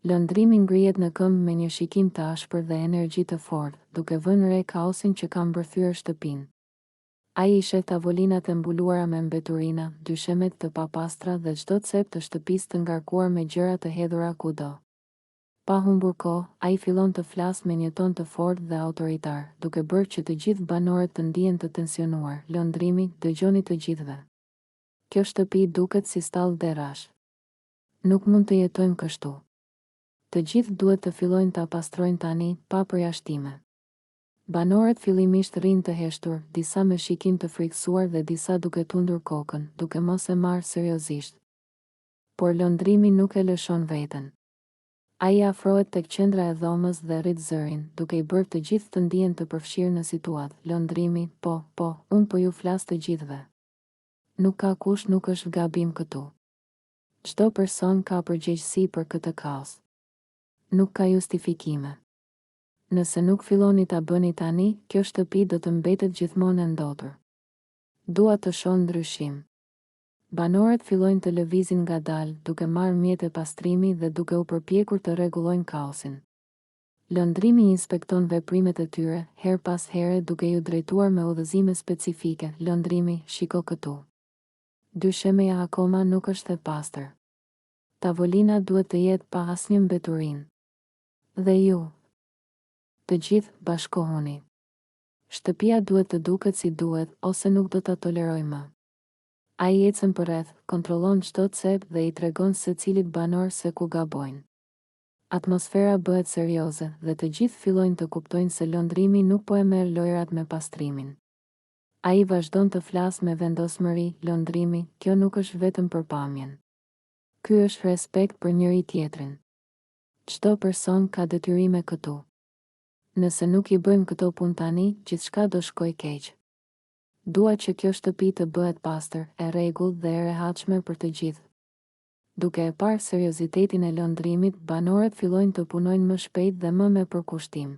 Lëndrimi ngrihet në këmbë me një shikim të ashpër dhe energji të fortë, duke vënë re kaosin që ka mbërthyer shtëpinë. Ai i sheh tavolinat e mbuluara me mbeturina, dyshemet të papastra dhe çdo cep të shtëpisë të ngarkuar me gjëra të hedhura kudo. Pa humbur kohë, ai fillon të flasë me një ton të fortë dhe autoritar, duke bërë që të gjithë banorët të ndihen të tensionuar. Lëndrimi, dëgjoni të gjithëve. Kjo shtëpi duket si stall derash. Nuk mund të jetojmë kështu. Të gjithë duhet të fillojnë ta pastrojnë tani, pa përjashtime. Banorët fillimisht rrinë të heshtur, disa me shikim të frikësuar dhe disa duke tundur kokën, duke mos e marrë seriozisht. Por lëndrimi nuk e lëshon veten. Ai afrohet tek qendra e dhomës dhe rrit zërin, duke i bërë të gjithë të ndihen të përfshirë në situatë. Lëndrimi, po, unë po ju flas të gjithëve. Nuk ka kush nuk është gabim këtu. Çdo person ka përgjegjësi për këtë kaos. Nuk ka justifikime. Nëse nuk filloni ta bëni tani, kjo shtëpi do të mbetet gjithmonë e ndotur. Dua të shoh ndryshim. Banorët fillojnë të lëvizin ngadalë, duke marrë mjete pastrimi dhe duke u përpjekur të rregullojnë kaosin. Lëndrimi inspekton veprimet e tyre, her pas here duke ju drejtuar me udhëzime specifike. Lëndrimi, shiko këtu. Dyshemeja akoma nuk është e pastër. Tavolina duhet të jetë pa asnjë mbeturinë. Dhe ju, të gjithë bashkohuni. Shtëpia duhet të duket si duhet, ose nuk do ta toleroj më. Ai ecën përreth, kontrollon çdo cep dhe i tregon secilit banor se ku gabojnë. Atmosfera bëhet serioze dhe të gjithë fillojnë të kuptojnë se lëndrimi nuk po e merr lojrat me pastrimin. Ai vazhdon të flasë me vendosmëri. Lëndrimi, kjo nuk është vetëm për pamjen. Ky është respekt për njëri tjetrin. Çdo person ka detyrime këtu. Nëse nuk i bëjmë këto punë tani, gjithçka do shkojë keq. Dua që kjo shtëpi të bëhet pastër, e rregullt dhe e rehatshme për të gjithë. Duke e parë seriozitetin e lëndrimit, banorët fillojnë të punojnë më shpejt dhe më me përkushtim.